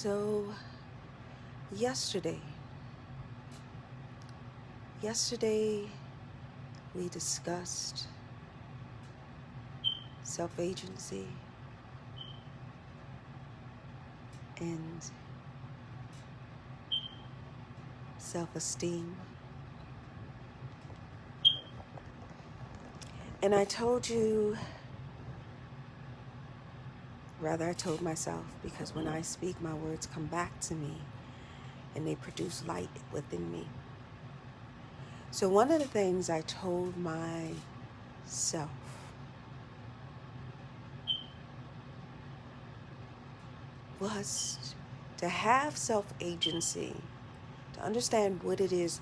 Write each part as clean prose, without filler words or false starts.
So, yesterday, yesterday we discussed self-agency and self-esteem. And I told you, rather I told myself, because when I speak, my words come back to me and they produce light within me. So one of the things I told myself was to have self-agency, to understand what it is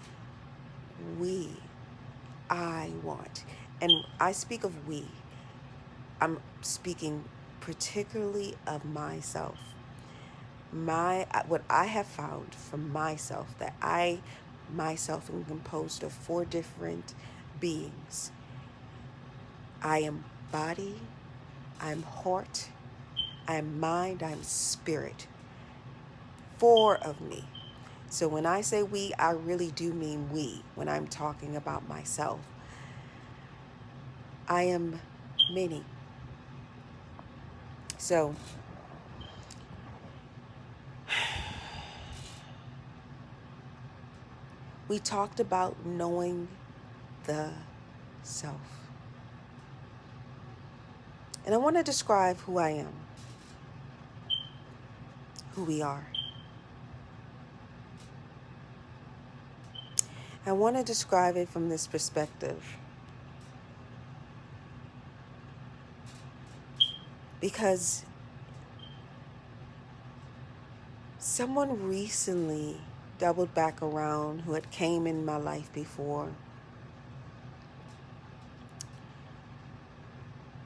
I want. And I speak of we. I'm speaking particularly of myself. What I have found from myself, that I myself am composed of 4 different beings. I am body, I'm heart, I'm mind, I'm spirit. 4 of me. So when I say we, I really do mean we when I'm talking about myself. I am many. So we talked about knowing the self. And I want to describe who I am, who we are. I want to describe it from this perspective, because someone recently doubled back around who had came in my life before.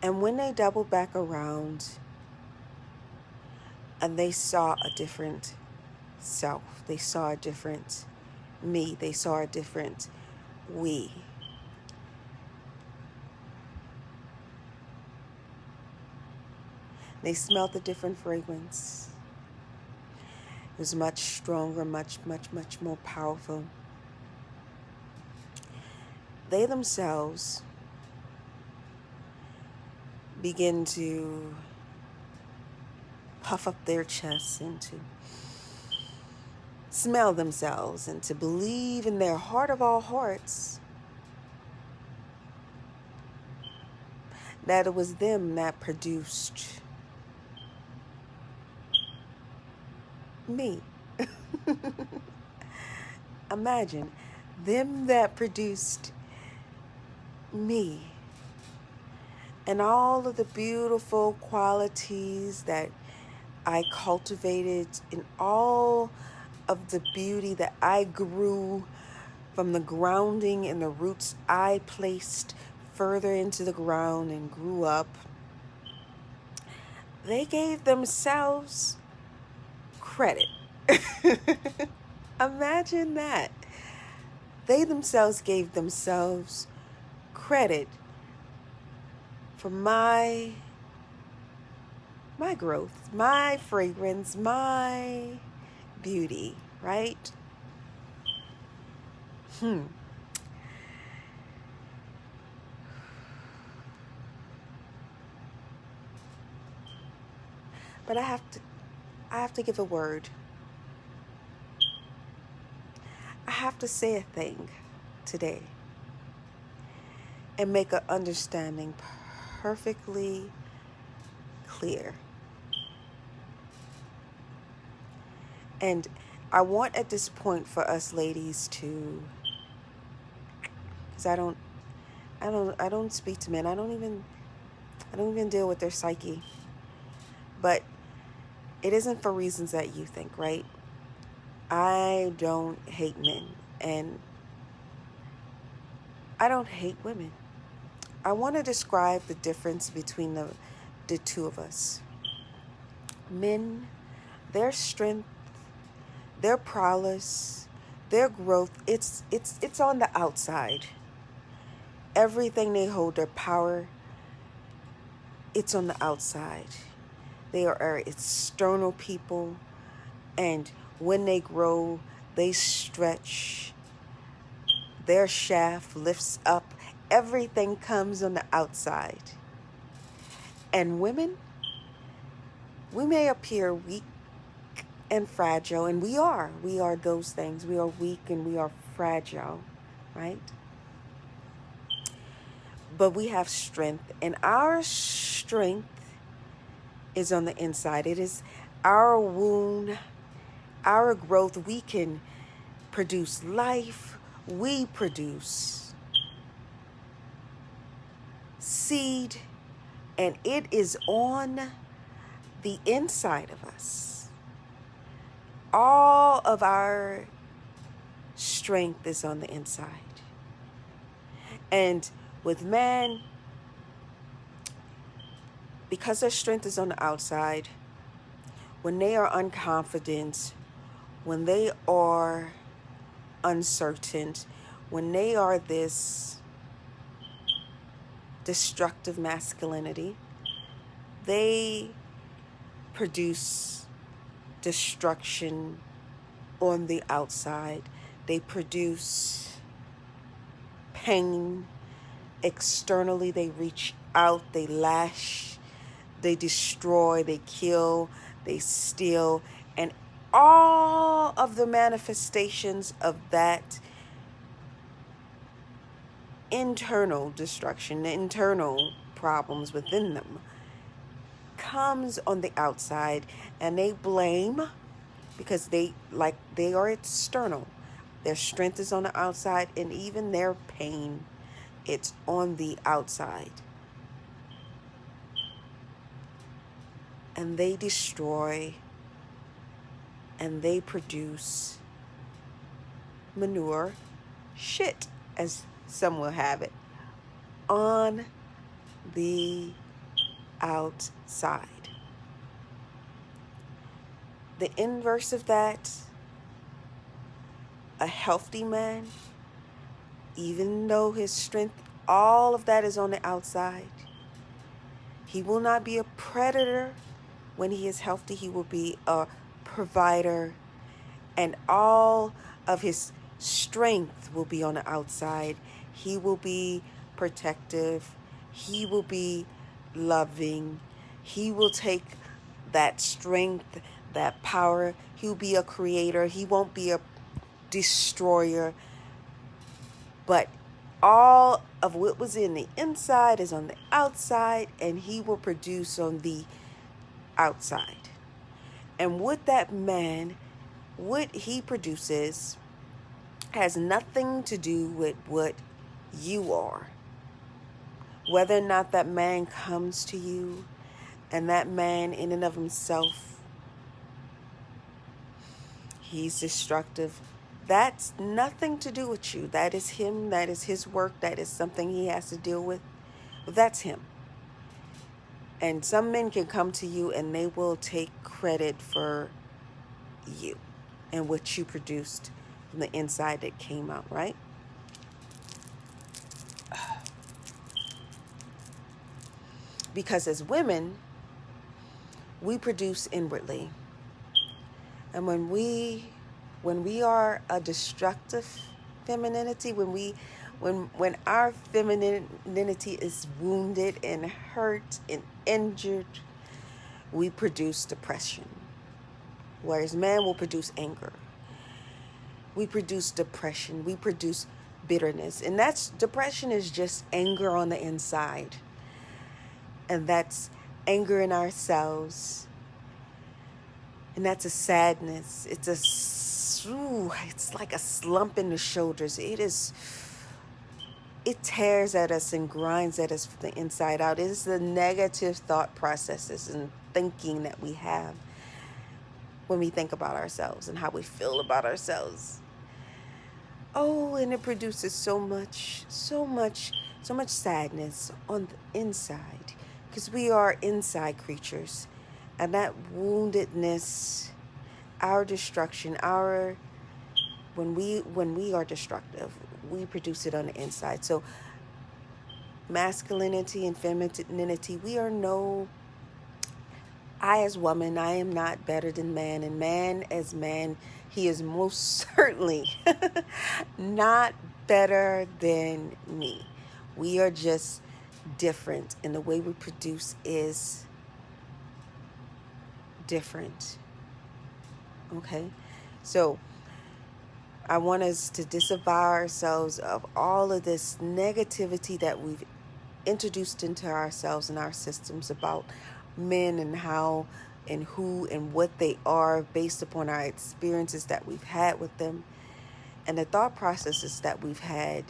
And when they doubled back around and they saw a different self, they saw a different me, they saw a different we. They smelled a different fragrance. It was much stronger, much more powerful. They themselves begin to puff up their chests and to smell themselves and to believe in their heart of all hearts that it was them that produced me. Imagine them that produced me and all of the beautiful qualities that I cultivated, in all of the beauty that I grew from the grounding and the roots I placed further into the ground and grew up. They gave themselves credit. Imagine that. They themselves gave themselves credit for my growth, my fragrance, my beauty, right? But I have to give a word. I have to say a thing today and make an understanding perfectly clear. And I want at this point for us ladies to, because I don't speak to men. I don't even deal with their psyche. But it isn't for reasons that you think, right? I don't hate men, and I don't hate women. I want to describe the difference between the two of us. Men, their strength, their prowess, their growth, it's on the outside. Everything they hold, their power, it's on the outside. They are external people. And when they grow, they stretch. Their shaft lifts up. Everything comes on the outside. And women, we may appear weak and fragile, and we are. We are those things. We are weak and we are fragile, right? But we have strength, and our strength is on the inside. It is our wound, our growth. We can produce life. We produce seed, and it is on the inside of us. All of our strength is on the inside. And with man, because their strength is on the outside, when they are unconfident, when they are uncertain, when they are this destructive masculinity, they produce destruction on the outside. They produce pain externally. They reach out, they lash, they destroy, they kill, they steal, and all of the manifestations of that internal destruction, the internal problems within them, comes on the outside, and they blame because they are external. Their strength is on the outside, and even their pain, it's on the outside. And they destroy, and they produce manure, shit, as some will have it, on the outside. The inverse of that, a healthy man, even though his strength, all of that is on the outside, he will not be a predator. When he is healthy, he will be a provider, and all of his strength will be on the outside. He will be protective. He will be loving. He will take that strength, that power. He'll be a creator. He won't be a destroyer. But all of what was in the inside is on the outside, and he will produce on the outside. And what that man, what he produces, has nothing to do with what you are. Whether or not that man comes to you, and that man in and of himself, he's destructive, that's nothing to do with you. That is him. That is his work. That is something he has to deal with. But that's him. And some men can come to you and they will take credit for you and what you produced from the inside that came out, right? Because as women, we produce inwardly. And when we are a destructive femininity, when our femininity is wounded and hurt and injured, we produce depression. Whereas man will produce anger. We produce depression. We produce bitterness. And depression is just anger on the inside. And that's anger in ourselves. And that's a sadness. It's like a slump in the shoulders. It tears at us and grinds at us from the inside out. It is the negative thought processes and thinking that we have when we think about ourselves and how we feel about ourselves. Oh, and it produces so much sadness on the inside, because we are inside creatures, and that woundedness, our destruction, when we are destructive, we produce it on the inside. So masculinity and femininity, we are no I, as woman, I am not better than man, and man, as man, he is most certainly not better than me. We are just different, and the way we produce is different. Okay? So, I want us to disavow ourselves of all of this negativity that we've introduced into ourselves and our systems about men and how and who and what they are based upon our experiences that we've had with them and the thought processes that we've had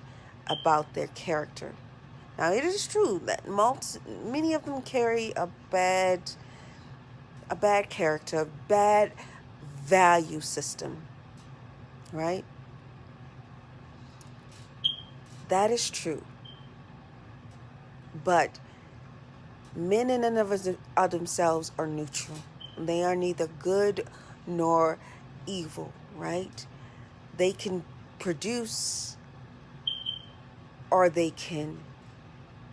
about their character. Now, it is true that many of them carry a bad character, a bad value system, right? That is true. But men in and of themselves are neutral. They are neither good nor evil, right? They can produce or they can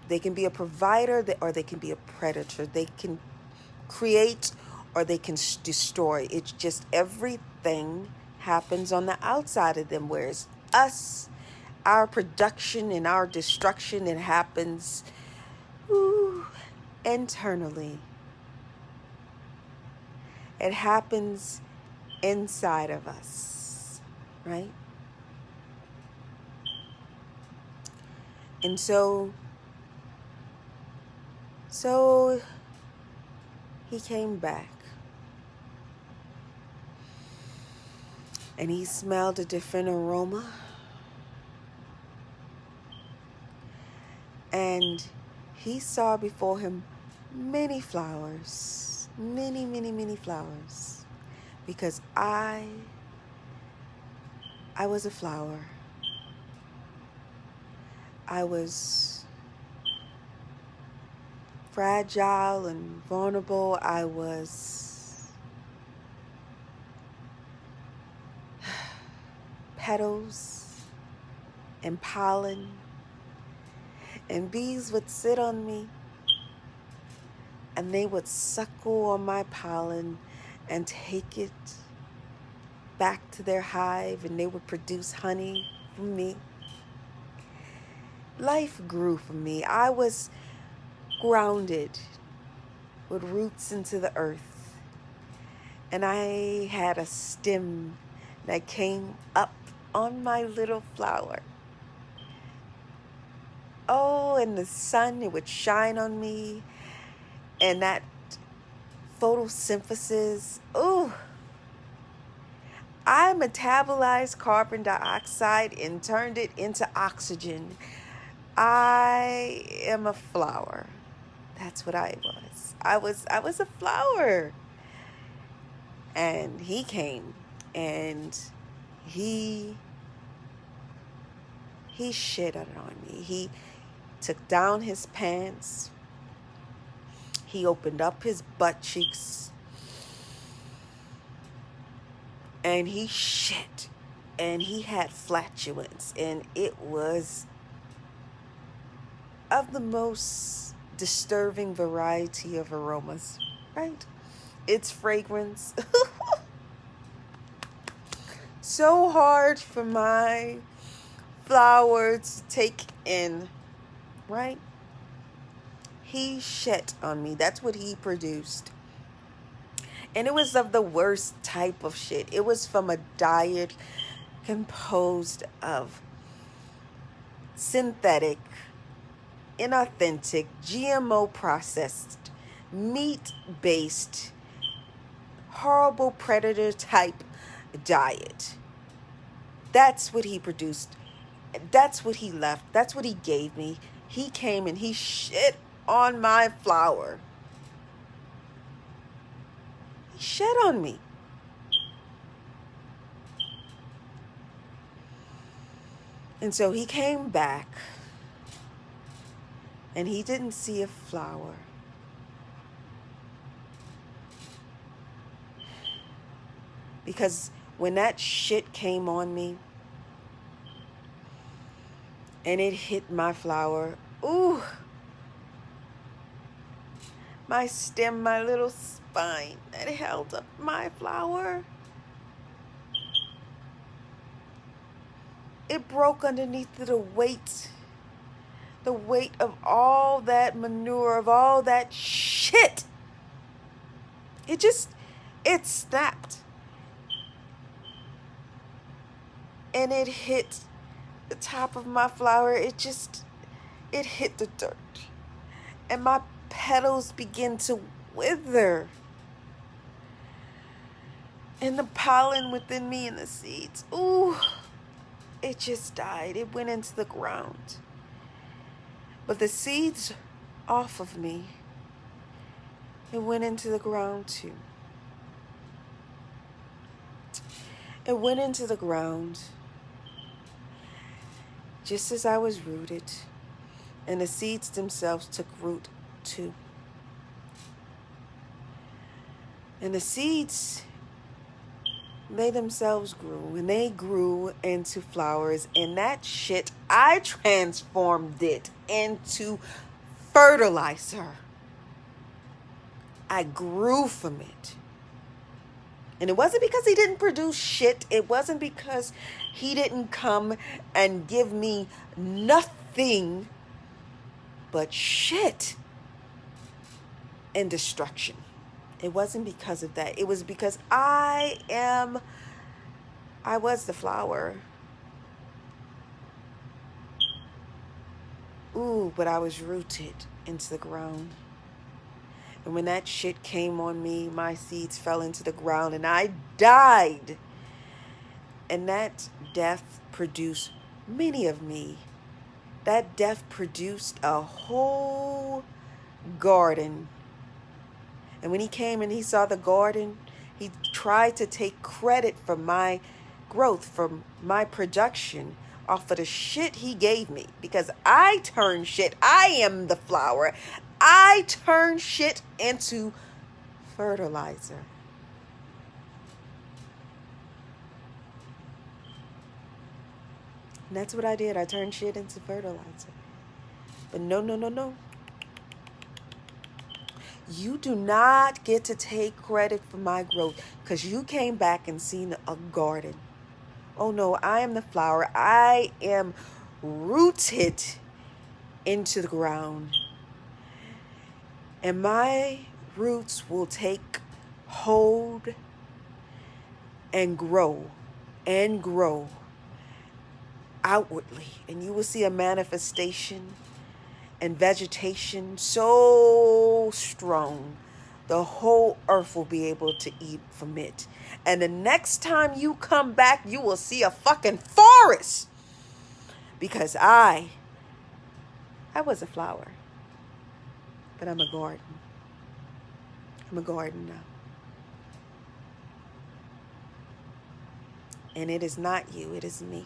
be a provider or they can be a predator. They can create or they can destroy. It's just everything happens on the outside of them, whereas us, our production and our destruction, it happens internally. It happens inside of us, right? And so he came back and he smelled a different aroma. And he saw before him many flowers, many, many, many flowers, because I was a flower. I was fragile and vulnerable. I was petals and pollen, and bees would sit on me and they would suckle on my pollen and take it back to their hive, and they would produce honey from me. Life grew for me. I was grounded with roots into the earth, and I had a stem that came up on my little flower. Oh, and the sun, it would shine on me, and that photosynthesis, ooh, I metabolized carbon dioxide and turned it into oxygen. I am a flower. That's what I was. I was a flower. And he came and he shit on me. He took down his pants. He opened up his butt cheeks. And he shit. And he had flatulence. And it was of the most disturbing variety of aromas, right? Its fragrance. So hard for my flowers to take in, right? He shit on me. That's what he produced. And it was of the worst type of shit. It was from a diet composed of synthetic, inauthentic, GMO processed, meat-based, horrible predator type diet. That's what he produced. That's what he left. That's what he gave me. He came and he shit on my flower. He shit on me. And so he came back and he didn't see a flower. Because when that shit came on me and it hit my flower, ooh, my stem, my little spine that held up my flower, it broke underneath the weight of all that manure, of all that shit. It snapped. And it hit the top of my flower. It hit the dirt. And my petals begin to wither. And the pollen within me and the seeds, ooh, it just died. It went into the ground. But the seeds off of me, it went into the ground too. It went into the ground just as I was rooted, and the seeds themselves took root too. And the seeds, they themselves grew, and they grew into flowers, and that shit, I transformed it into fertilizer. I grew from it. And it wasn't because he didn't produce shit. It wasn't because he didn't come and give me nothing but shit and destruction. It wasn't because of that. It was because I was the flower. Ooh, but I was rooted into the ground. And when that shit came on me, my seeds fell into the ground and I died. And that death produced many of me. That death produced a whole garden. And when he came and he saw the garden, he tried to take credit for my growth, from my production, off of the shit he gave me. Because I turned shit. I am the flower. I turn shit into fertilizer. And that's what I did. I turned shit into fertilizer. But no. You do not get to take credit for my growth because you came back and seen a garden. Oh no, I am the flower. I am rooted into the ground. And my roots will take hold and grow outwardly. And you will see a manifestation and vegetation so strong, the whole earth will be able to eat from it. And the next time you come back, you will see a fucking forest. Because I was a flower. But I'm a garden. I'm a garden now. And it is not you, it is me.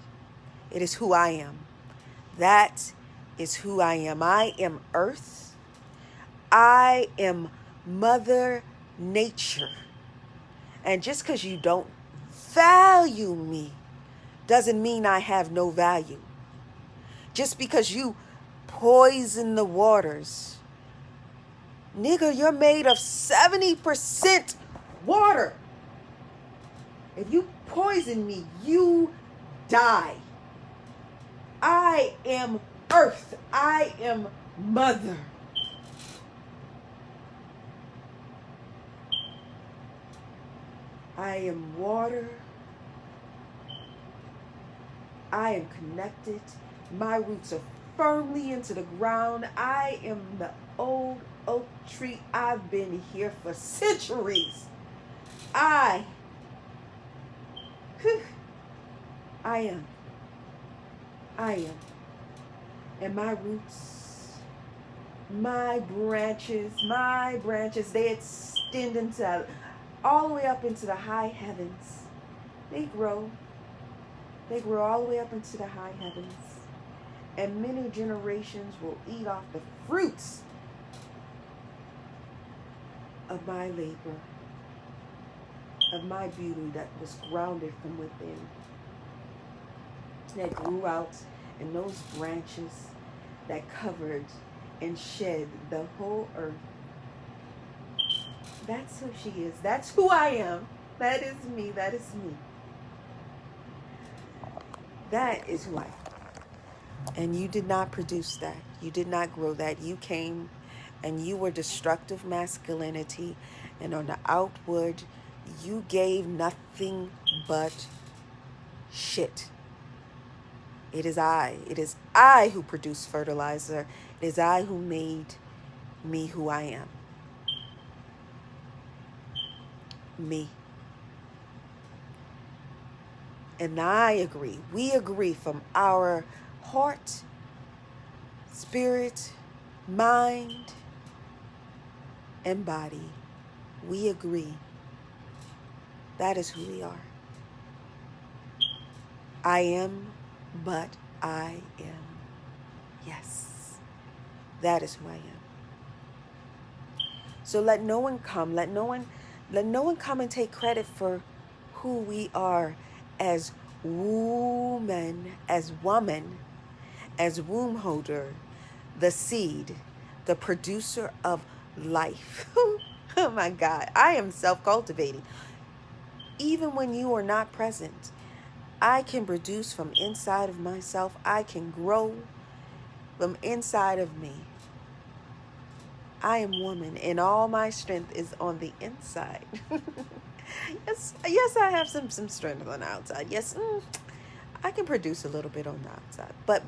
It is who I am. That is who I am. I am earth. I am Mother Nature. And just because you don't value me doesn't mean I have no value. Just because you poison the waters, nigga, you're made of 70% water. If you poison me, you die. I am earth. I am mother. I am water. I am connected. My roots are firmly into the ground. I am the old oak tree. I've been here for centuries. I am. And my roots, my branches, they extend into all the way up into the high heavens. They grow all the way up into the high heavens. And many generations will eat off the fruits of my labor, of my beauty that was grounded from within, that grew out in those branches that covered and shed the whole earth. That's who she is. That's who I am. That is me. That is me. That is who I am. And you did not produce that. You did not grow that. You came and you were destructive masculinity. And on the outward, you gave nothing but shit. It is I. It is I who produced fertilizer. It is I who made me who I am. Me. And I agree. We agree from our heart, spirit, mind, and body. We agree. That is who we are. I am, but I am. Yes. That is who I am. So let no one come. Let no one come and take credit for who we are as woman, as woman, as womb holder, the seed, the producer of life. Oh my God, I am self-cultivating. Even when you are not present, I can produce from inside of myself. I can grow from inside of me. I am woman, and all my strength is on the inside. Yes, I have some strength on the outside. Yes, I can produce a little bit on the outside, but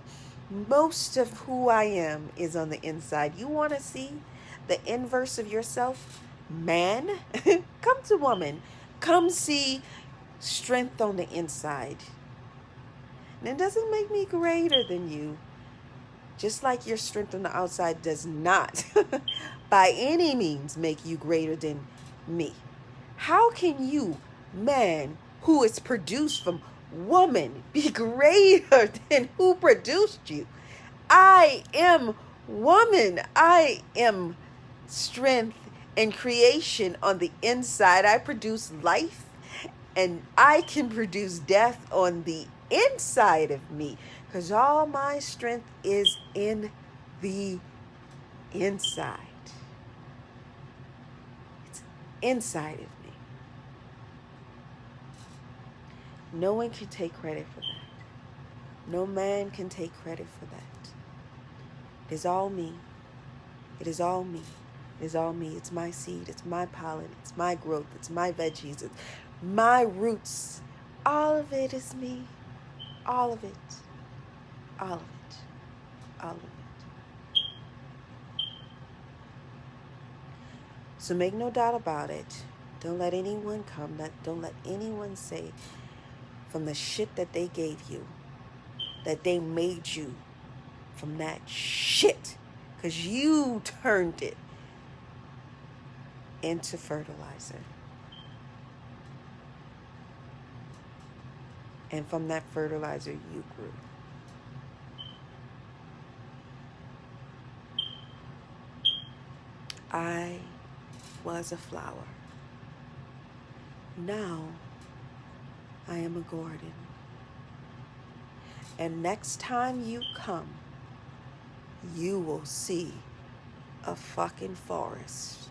most of who I am is on the inside. You want to see the inverse of yourself, man? Come to woman. Come see strength on the inside. And it doesn't make me greater than you. Just like your strength on the outside does not by any means make you greater than me. How can you, man, who is produced from woman, be greater than who produced you? I am woman. I am strength and creation on the inside. I produce life, and I can produce death on the inside of me, because all my strength is in the inside. It's inside of me. No one can take credit for that. No man can take credit for that. It is all me. It is all me. It is all me. It's my seed. It's my pollen. It's my growth. It's my veggies. It's my roots. All of it is me. All of it. All of it. All of it. So make no doubt about it. Don't let anyone come. Don't let anyone say from the shit that they gave you that they made you from that shit, because you turned it into fertilizer. And from that fertilizer, you grew. I was a flower. Now, I am a garden. And next time you come, you will see a fucking forest.